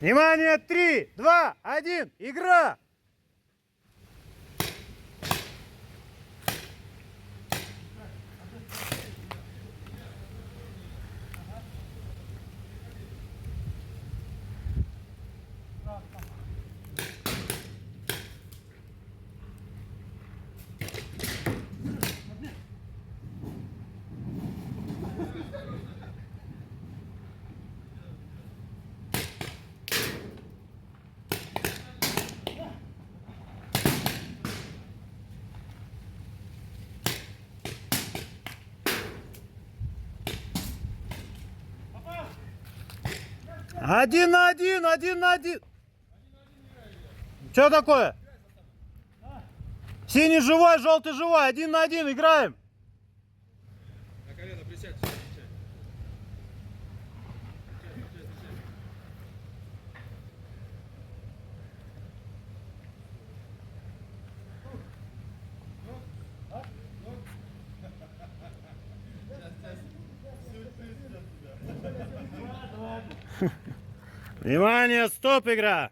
Внимание, 3, 2, 1, игра! Один на один, один на один. Что такое? Синий живой, желтый живой, один на один, играем. На колено присядь, Внимание, стоп, игра.